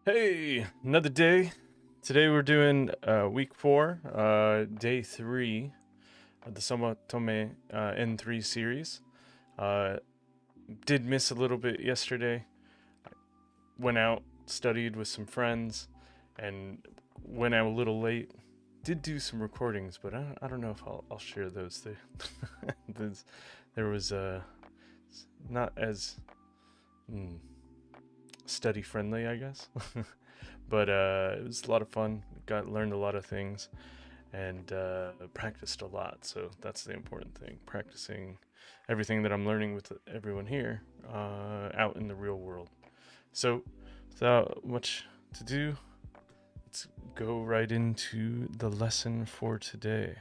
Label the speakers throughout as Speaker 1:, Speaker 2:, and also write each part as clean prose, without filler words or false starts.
Speaker 1: Hey, another day. Today we're doing week 4, day 3 of the So-Matome N3 series. Uh, did miss a little bit yesterday. Went out, studied with some friends, and went out a little late. Did do some recordings, but I don't know if I'll share those. There was not as study friendly, I guess. But it was a lot of fun. Learned a lot of things and practiced a lot. So that's the important thing: practicing everything that I'm learning with everyone here out in the real world. So without much to do, let's go right into the lesson for today.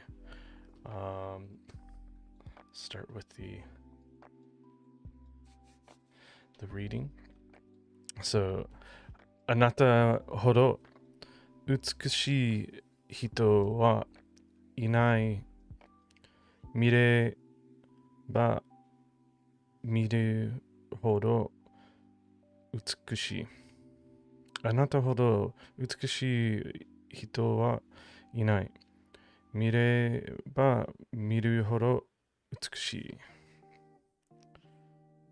Speaker 1: Start with the reading. So, あなたほど美しい人はいない。見れば見るほど美しい。あなたほど美しい人はいない。見れば見るほど美しい。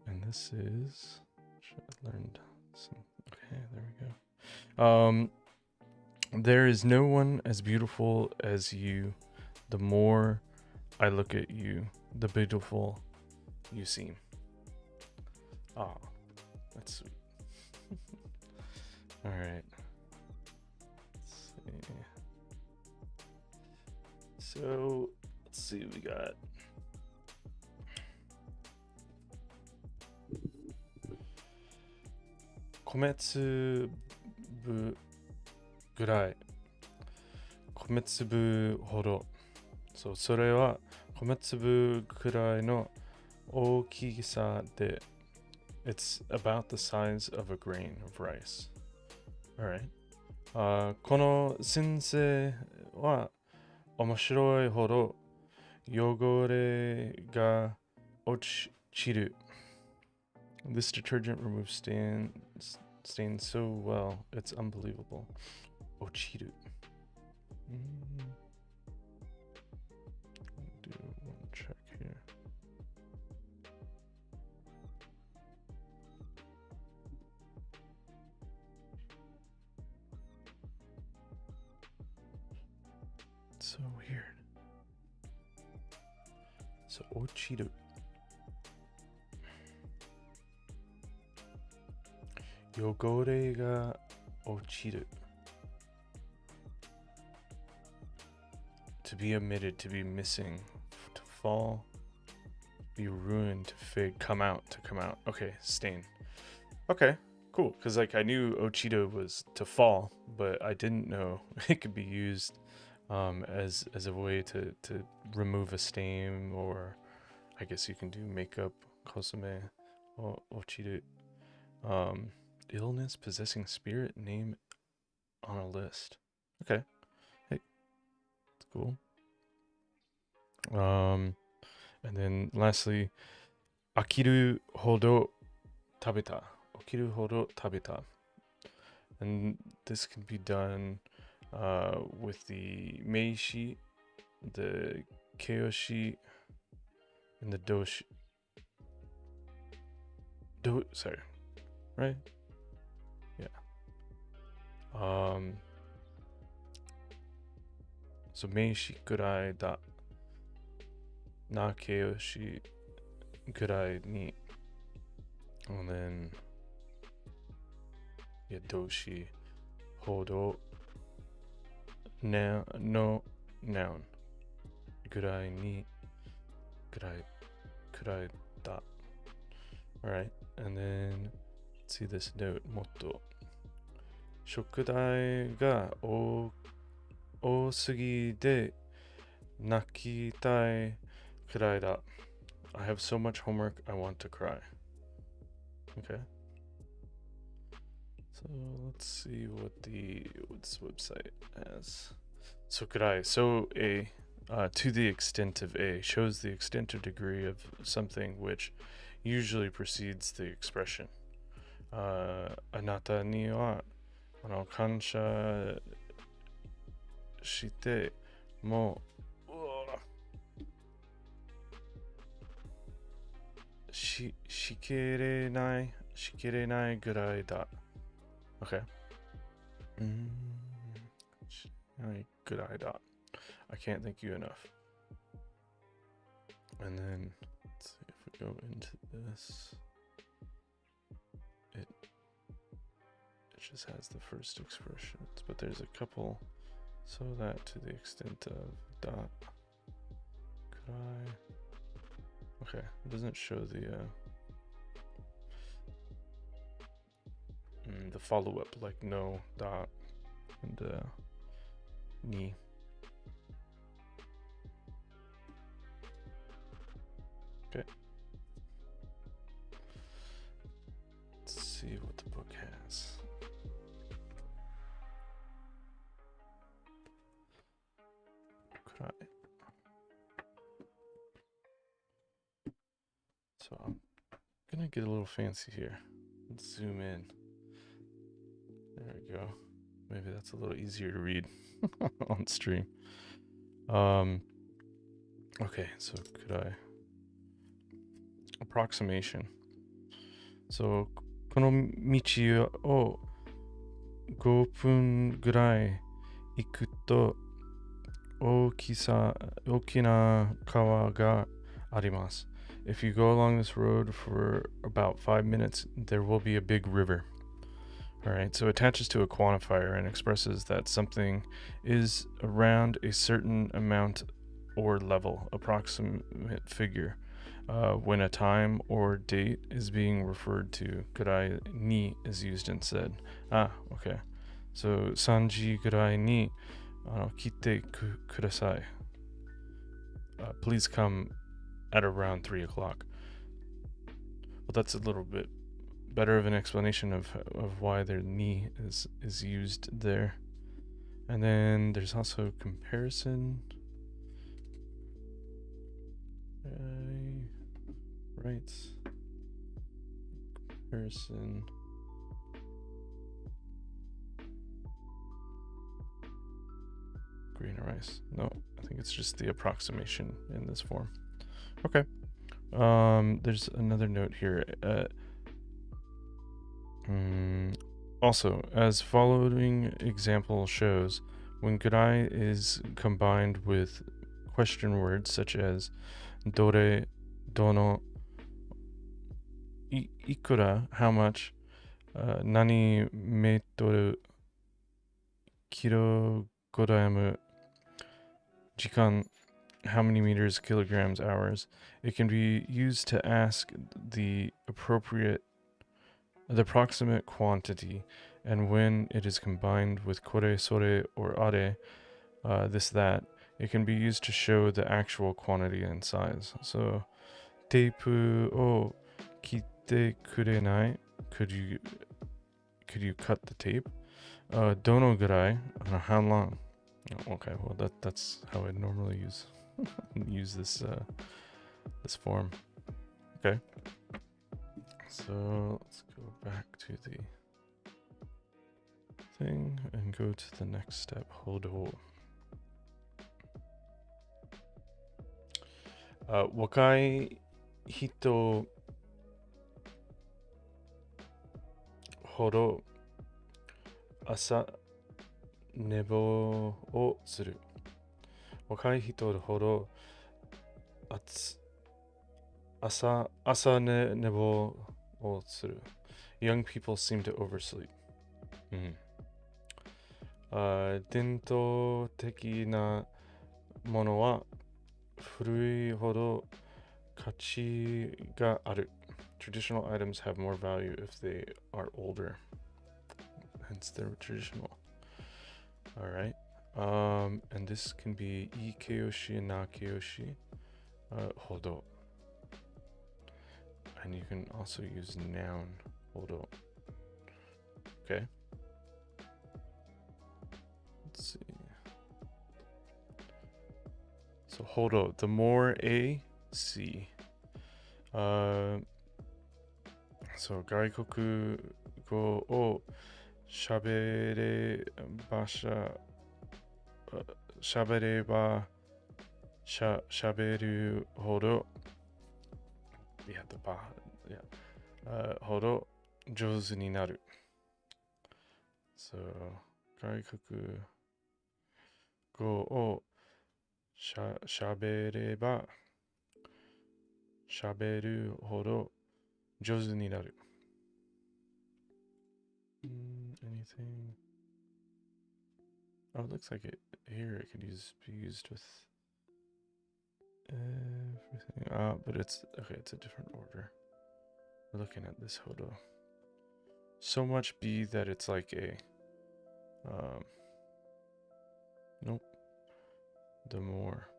Speaker 1: And this is... I learned some... Okay, there we go. There is no one as beautiful as you. The more I look at you, the beautiful you seem. Oh, that's sweet. All right. Let's see. So, let's see what we got. Kometsu bu gurai. Kometsu bu hodo. So, それは米粒くらいの大きさで It's about the size of a grain of rice. Alright. この先生は面白いほど汚れが落ちる. This detergent removes stains so well, it's unbelievable. 落ちる. Do one check here. So weird. So ochiru. Yogore ga ochiru. To be omitted, to be missing, to fall, be ruined, to fade, come out, to come out. Okay, stain. Okay, cool. Because like I knew ochiru was to fall, but I didn't know it could be used as a way to remove a stain, or I guess you can do makeup, kosume, ochiru. Illness, possessing spirit, name on a list. Okay, hey, it's cool. And then lastly, akiru hodo tabeta. Akiru hodo tabeta. And this can be done with the meishi, the keiyoshi, and the doshi. Sorry, right? Yeah. So meishi kurai da na keiyoshi kurai ni. And then yeah, doshi hodo no noun. Kurai ni kurai da. Alright, and then let's see this note. Motto. 宿題が多すぎて泣きたいくらいだ. I have so much homework, I want to cry. Okay. So let's see what this website has. So kurai, so a to the extent of a shows the extent or degree of something, which usually precedes the expression. Anata ni wa 感謝してもしきれないぐらいだ。Okay. しないぐらいだ。I can't thank you enough. And then let's see if we go into this. It just has the first expressions, but there's a couple. So that to the extent of dot. Could I? Okay, it doesn't show the follow-up like no dot and ni. Okay. Let's see what the book has. Could I? So I'm gonna get a little fancy here. Let's zoom in. There we go. Maybe that's a little easier to read on stream. Okay, so could I? Approximation. So この道を5分ぐらい行くと大きな川があります。If you go along this road for about 5 minutes, there will be a big river. Alright, so attaches to a quantifier and expresses that something is around a certain amount or level, approximate figure, when a time or date is being referred to. Kurai ni is used instead. Ah, okay. So, 3時ぐらいに来てください. Please come at around 3 o'clock. Well, that's a little bit better of an explanation of why their ni is used there. And then there's also comparison. Right. Comparison. Green rice. No, I think it's just the approximation in this form. Okay. There's another note here. Also, as following example shows, when kurai is combined with question words such as dore, dono, ikura, how much, nani metoru, kilogram, jikan, how many meters, kilograms, hours, it can be used to ask the approximate quantity, and when it is combined with kore, sore, or are, this, that, it can be used to show the actual quantity and size. So, teipu o kitte kurenai? Could you cut the tape? Dono gurai? How long? Okay, well that's how I normally use this form. Okay. So let's go back to the thing and go to the next step. Hodo. 若い人ほど朝寝坊をする。若い人ほど朝寝坊をする。Young people seem to oversleep. 伝統的なものは古いほど価値がある。Traditional items have more value if they are older. Hence they're traditional. Alright. And this can be ikeyoshi and nakeyoshi. Hodo. And you can also use noun. Hodo. Okay. Let's see. So hodo, the more a C. So 外国語を喋れば喋れば喋るほど、ほど上手になる。So, 外国語を喋れば喋るほど上手になる。Anything? Oh, it looks like here it could be used with everything. But it's okay, it's a different order. We're looking at this hodo. So much be that it's like a nope. The more.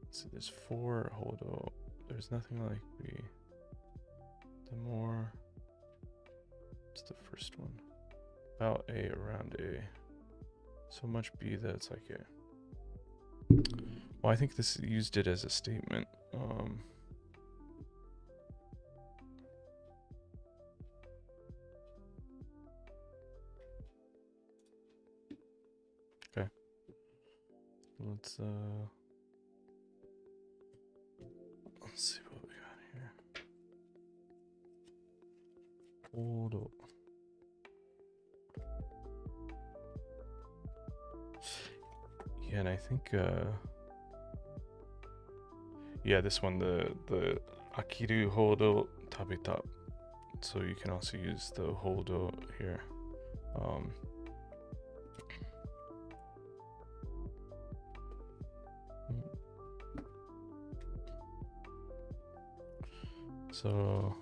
Speaker 1: Let's see, there's 4 hodo. There's nothing like the more. It's the first one. About A, around A. So much B that it's like A. Well, I think this used it as a statement. Okay. Let's see what we got here. Hold up. Yeah, and I think yeah, this one, the akiru hodo tabeta. So you can also use the hodo here. So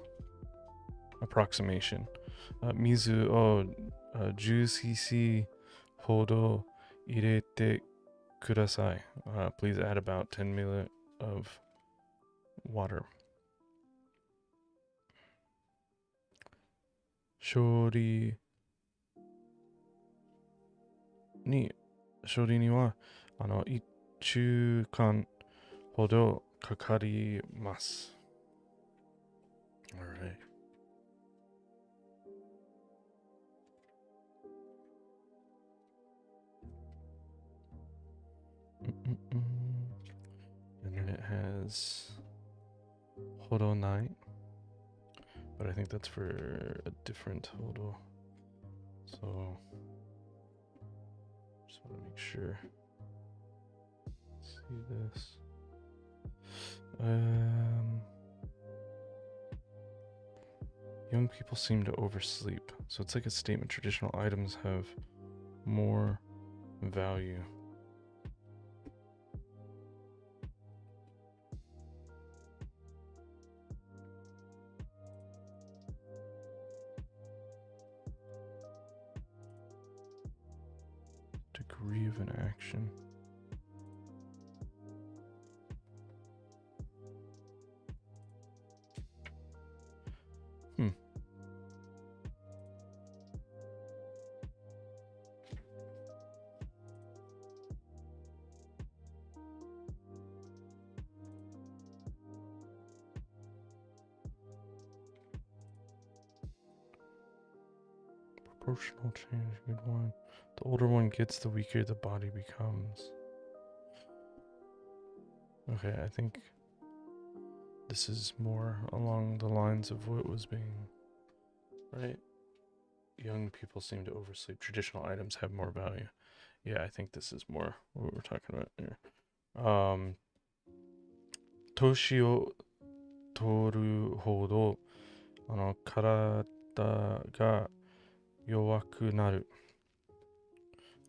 Speaker 1: approximation. Mizu o 10cc hodo irete kudasai. Please add about 10 ml of water. 処理には1週間ほどかかります。Alright. And then it has hodo night, but I think that's for a different hodo. So just want to make sure. See this. Young people seem to oversleep. So it's like a statement. Traditional items have more value. Degree of an action. Proportional change, good one. The older one gets, the weaker the body becomes. Okay, I think this is more along the lines of what was being, right? Young people seem to oversleep. Traditional items have more value. Yeah, I think this is more what we're talking about here. Toshi o toru hodo, karada ga yowaku naru.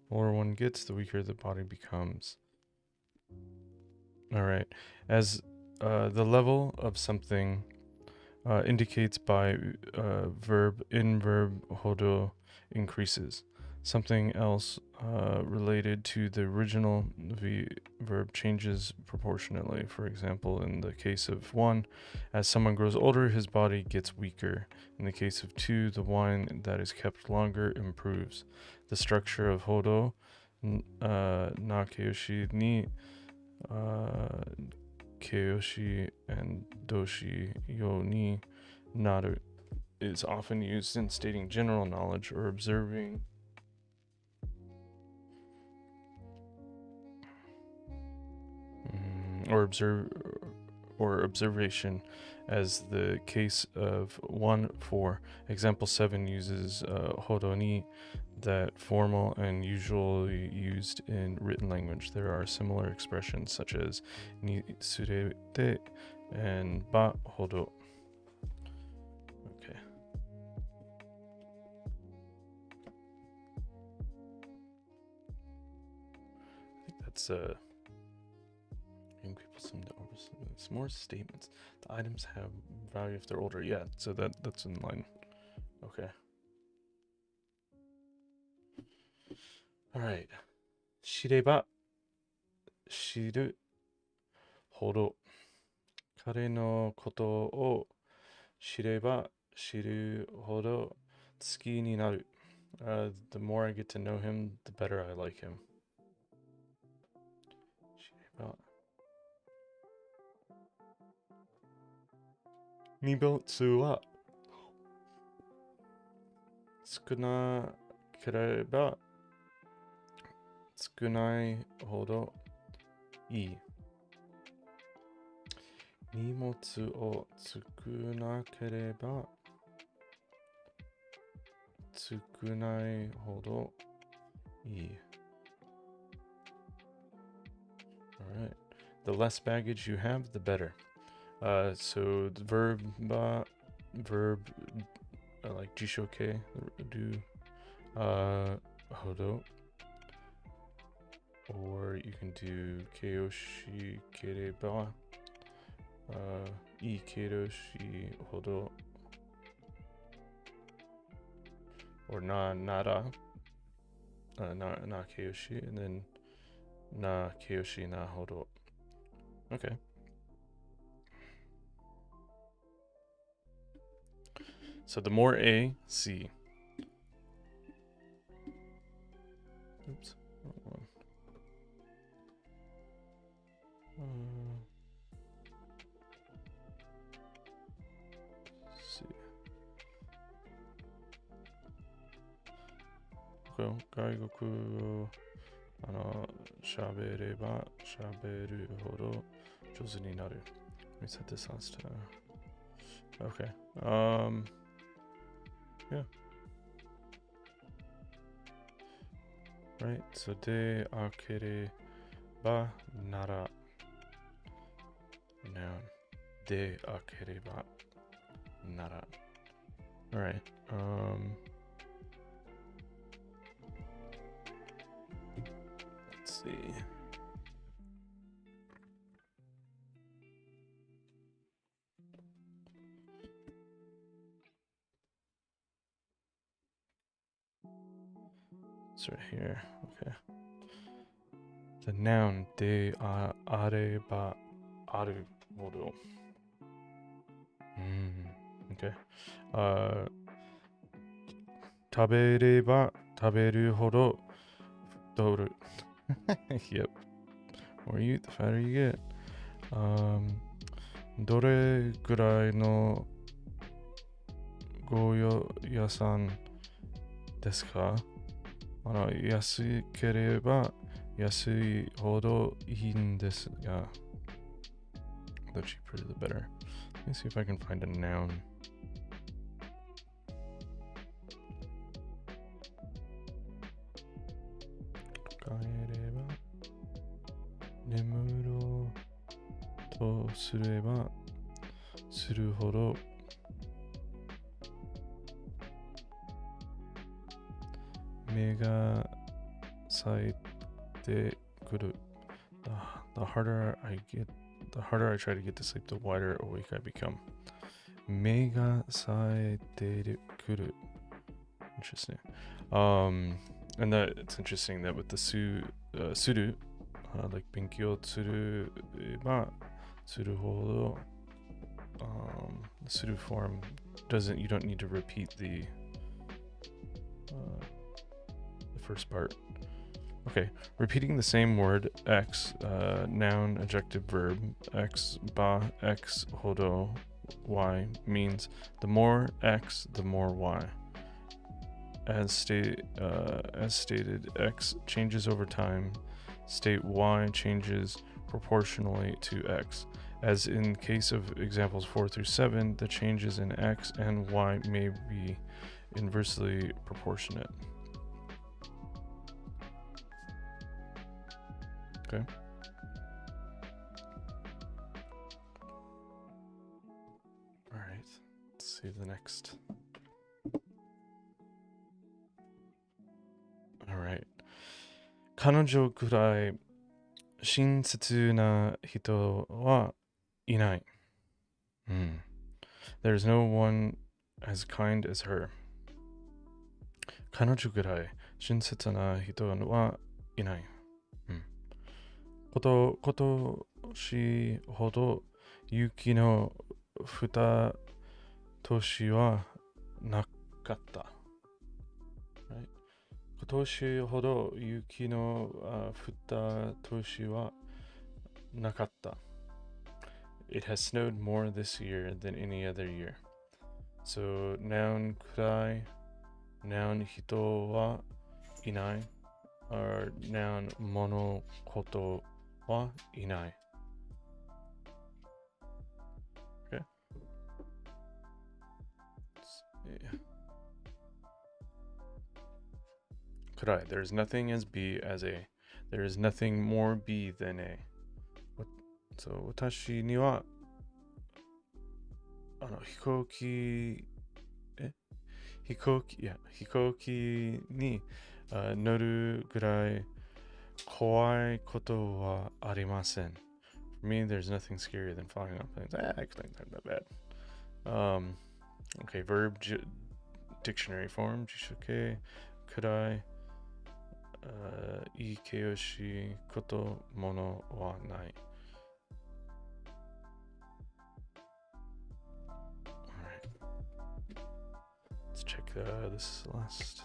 Speaker 1: The older one gets, the weaker the body becomes. All right. As the level of something indicates by verb hodo increases. Something else related to the original verb changes proportionately. For example, in the case of 1, as someone grows older, his body gets weaker. In the case of 2, the wine that is kept longer improves. The structure of hodo nakeyoshi ni keiyoshi and doshi yo ni naru is often used in stating general knowledge or observing or observation, as the case of 1-4. Example 7 uses hodo ni, that formal and usually used in written language. There are similar expressions such as ni surete and ba hodo. Okay. I think that's giving people some more statements. The items have value if they're older. Yeah, so that's in line. Okay. All right. Shireba, shiru, hodo. Kare no koto o shireba, shiru hodo tsuki ni naru. The more I get to know him, the better I like him. Shireba. Nibotsu wa tsukunakereba tsukunai hodo ii. Nimotsu o tsukunakereba tsukunai hodo ii. Alright. The less baggage you have, the better. So the verb like jishoke, do hodo. Or you can do keiyoshi kereba, ii keiyoshi hodo. Or nara, na keiyoshi, and then na keiyoshi na hodo. Okay. So the more A, C. Oops, wrong one. C. Okay, 外国語喋れば喋るほど上手になる. Let me set this last time. Okay. Yeah. Right. So de akereba nara. Noun. De akereba nara. All right. Let's see. It's right here. Okay. The noun de areba aru hodo. Okay. Tabereba taberu hodo doru. Yep. More you eat, the fatter you get. Dore gurai no goyo yasan desu ka? Yasukereba yasui hodo ii desu ga. The cheaper, the better. Let me see if I can find a noun. Kaereba nemuro to sureba suru hodo mega saite kuru. The harder I try to get to sleep, the wider awake I become. Mega saite kuru. Interesting. And that it's interesting that with the suru, like benkyo tsuru ba tsuru hodo, the suru form you don't need to repeat the first part. Okay, repeating the same word, x, noun, adjective, verb, x, ba, x, hodo, y, means the more x, the more y. As stated, x changes over time. State y changes proportionally to x. As in case of examples 4 through 7, the changes in x and y may be inversely proportionate. Okay. All right. Let's see the next. All right. 彼女くらい親切な人はいない。There's no one as kind as her. 彼女くらい親切な人はいない。今年ほど雪の降った年はなかった。Right? 今年ほど雪の降った年はなかった。It has snowed more this year than any other year. So, noun くらい noun 人はいない or noun 物事はいない Okay. Kurai, there is nothing as B as A. There is nothing more B than A. So, 私には飛行機に乗るぐらい怖いことはありません。For me, there's nothing scarier than flying on planes. Actually, not that bad. Okay, verb dictionary form. Jishoke, kurai, ikeyoshi, koto, mono wa nai. Alright. Let's check this last.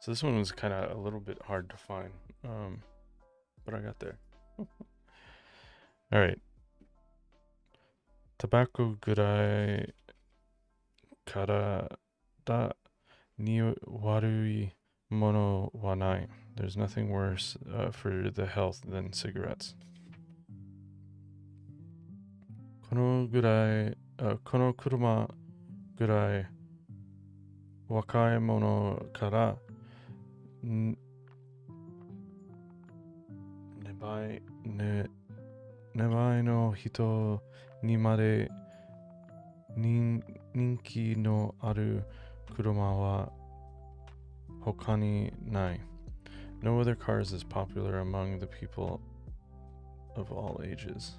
Speaker 1: So this one was kind of a little bit hard to find, but I got there. All right. Tobacco gurai karada ni warui mono wa nai. There's nothing worse for the health than cigarettes. この車ぐらい若い者からねばいの人にまで人気のある車は他にない。No other car is as popular among the people of all ages.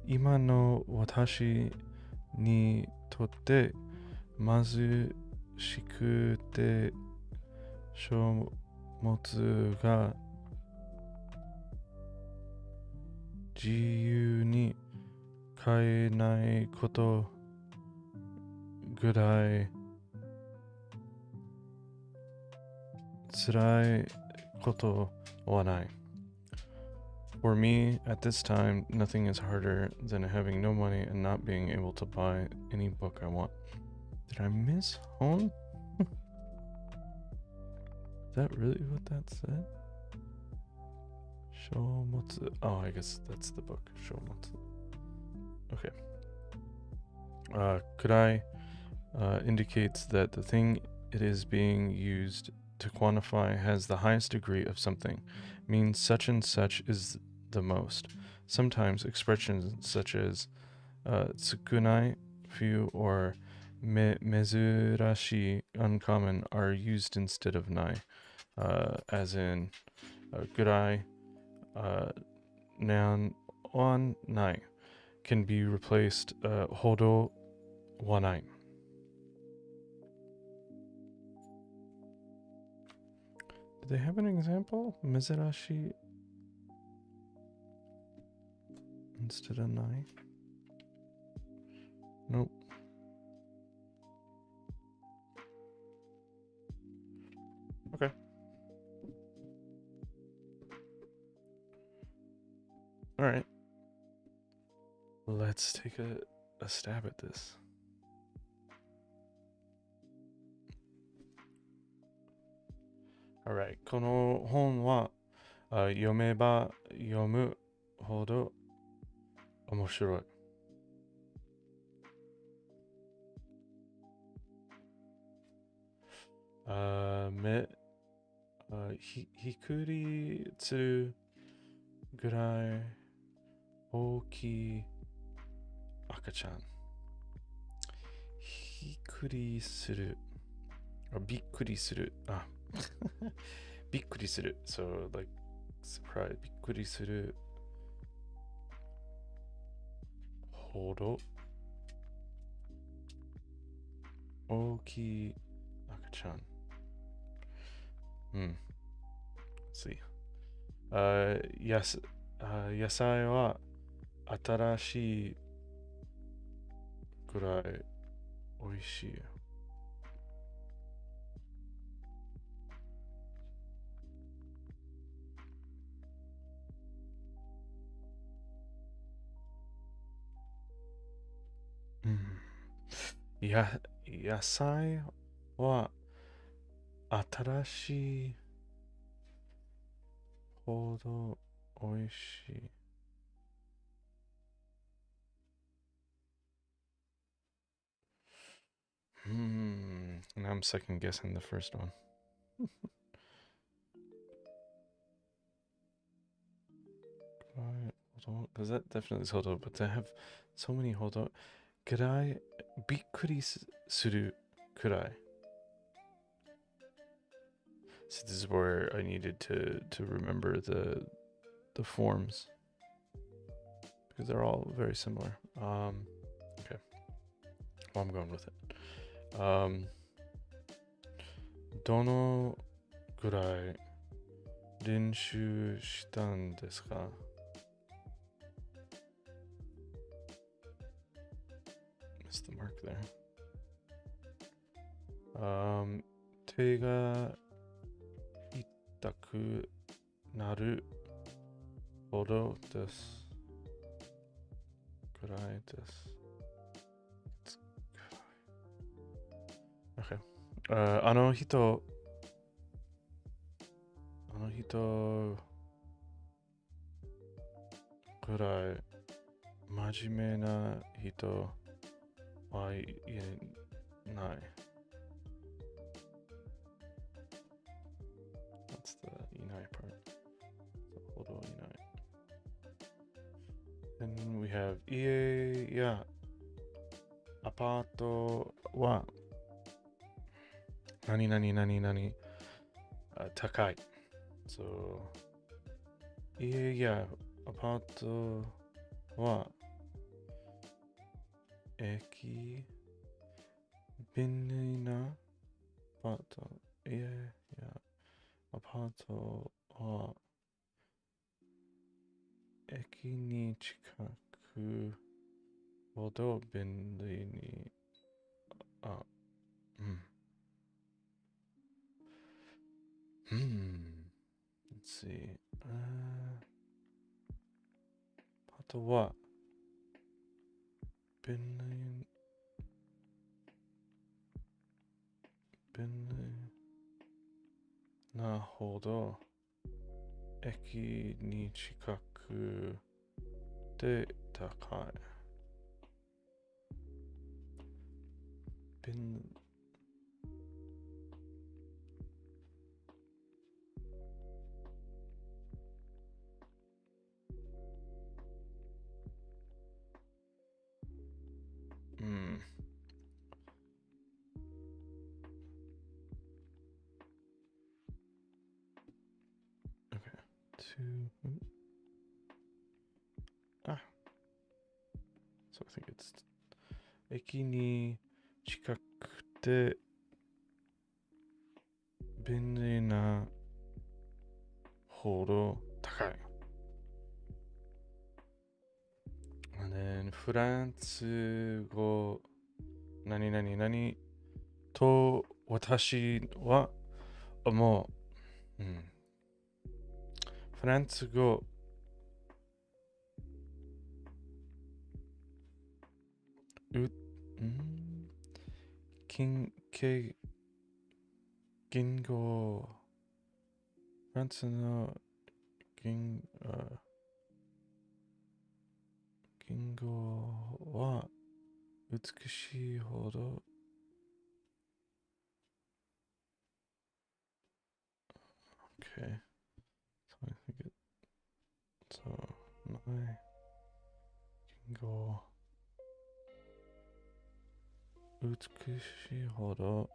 Speaker 1: 今の私にとって貧しくて書物が自由に買えないことぐらい辛いことはない。For me, at this time, nothing is harder than having no money and not being able to buy any book I want. Did I miss hon? Is that really what that said? Shomotsu. Oh, I guess that's the book. Shomotsu. Okay. Kurai indicates that the thing it is being used to quantify has the highest degree of something, means such and such is the most. Sometimes expressions such as tsukunai, few, or mezurashi, uncommon, are used instead of nai, as in gurai, noun on nai, can be replaced hodo wanai. Do they have an example? Mezurashi. instead of 9? Nope. Okay. All right. Let's take a stab at this. All right. この本は読めば読むほど面白い。ひくりつるぐらい大きい赤ちゃん。ひくりする。びっくりする。びっくりする。So, like, surprise. びっくりするほど大きい赤ちゃん。Let's see. 野菜は新しいくらい美味しい。野菜は新しいほど美味しい。Now I'm second guessing the first one. Hold on, because that definitely is hold on, but they have so many hold on. Could I be suru kurai? So this is where I needed to remember the forms because they're all very similar. Okay, well, I'm going with it. どのくらい練習したんですか? Missed the mark there. 手が痛くなるほどです。くらいです。Okay. あの人くらい真面目な人はいない。That's the いない part. ほどいない。Then we have 家やアパートは何々高い。So 家やアパートは便利なアパート。家やアパートは駅に近くほど便利に。Let's see. あとは便利なほど駅に近くで高い。So I think it's 駅に近くて便利なほど高い。then フランス語何々々と私は思う。フランス語言語フランスの言語は美しいほどOkay. So I think it's my 言語美しいほど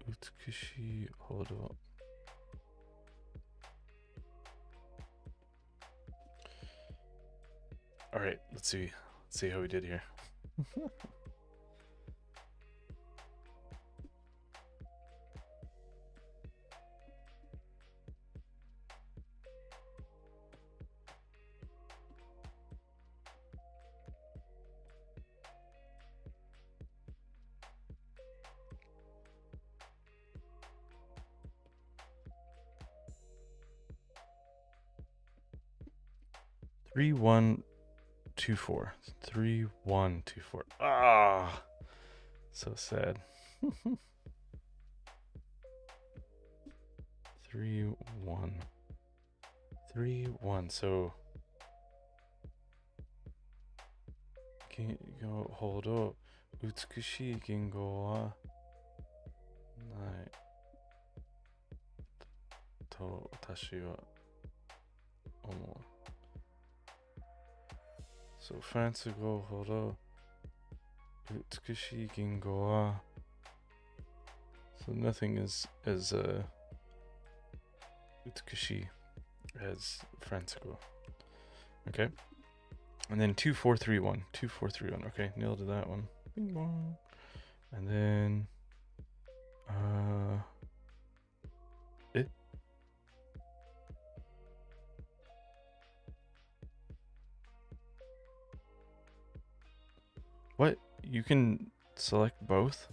Speaker 1: 美しいほど All right, let's see how we did here. Three, 1, 2, 4. 3, 1, 2, 4. Ah, so sad. 3, 1. 3, 1. So,言語ほど美しい言語はないと私は思う。そう、フランス語ほど美しい言語は So nothing is as 美しい as フランス語 Okay. And then 2, 4, 3, 1. 2, 4, 3, 1. Okay, nailed that one. Bing bong. And then What? You can select both?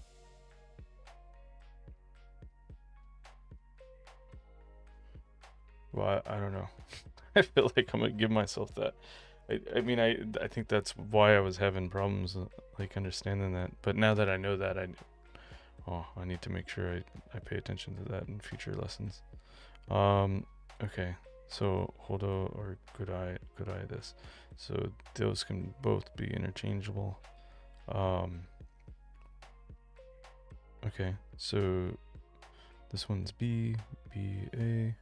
Speaker 1: Well, I don't know. I feel like I'm gonna give myself that. I mean, I think that's why I was having problems like understanding that. But now that I know that, I need to make sure I pay attention to that in future lessons. Okay. So hodo or gudai this. So those can both be interchangeable. Okay. So this one's B, B, A,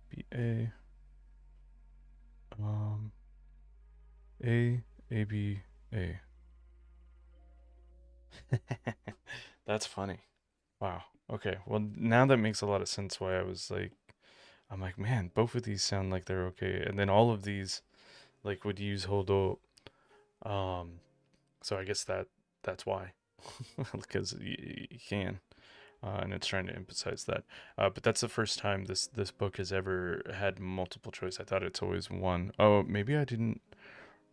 Speaker 1: B, A. A, A, B, A. That's funny. Wow. Okay. Well, now that makes a lot of sense why I'm like, man, both of these sound like they're okay. And then all of these like would use hodo. So I guess that's why. Because you can. And it's trying to emphasize that. But that's the first time this book has ever had multiple choice. I thought it's always one. Oh, maybe I didn't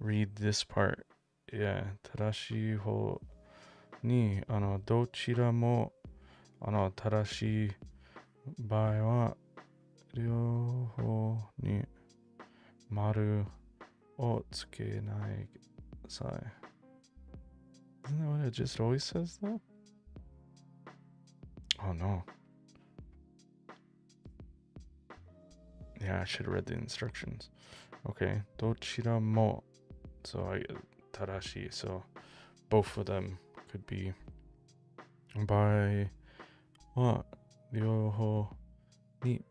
Speaker 1: read this part. Yeah, 正しい方にどちらも正しい場合は両方に丸をつけないさい。Isn't that what it just always says though? Oh no. Yeah, I should have read the instructions. Okay, どちらも So tadashi. So both of them could be by は両方に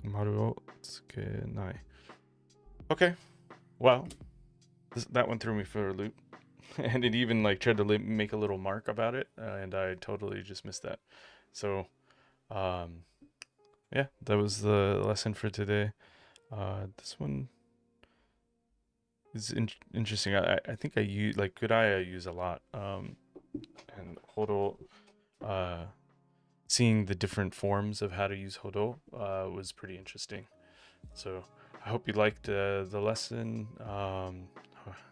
Speaker 1: 丸をつけない. Okay, well, that one threw me for a loop, and it even like tried to make a little mark about it, and I totally just missed that. So, yeah, that was the lesson for today. This one is interesting. I think I use like Kudai I use a lot. And Horo seeing the different forms of how to use Hodo was pretty interesting. So I hope you liked the lesson.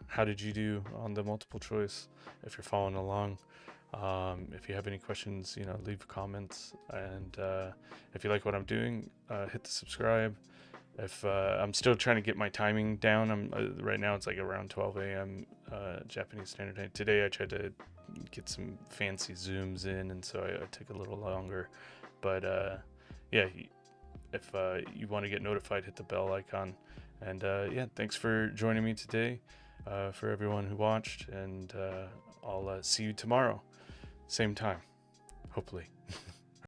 Speaker 1: How did you do on the multiple choice? If you're following along, if you have any questions, leave comments. And if you like what I'm doing, hit the subscribe. If I'm still trying to get my timing down, right now it's like around 12 a.m. Japanese Standard Time. Today I tried to get some fancy zooms in, and so I took a little longer. But yeah, if you want to get notified, hit the bell icon. And yeah, thanks for joining me today. For everyone who watched, and I'll see you tomorrow, same time, hopefully.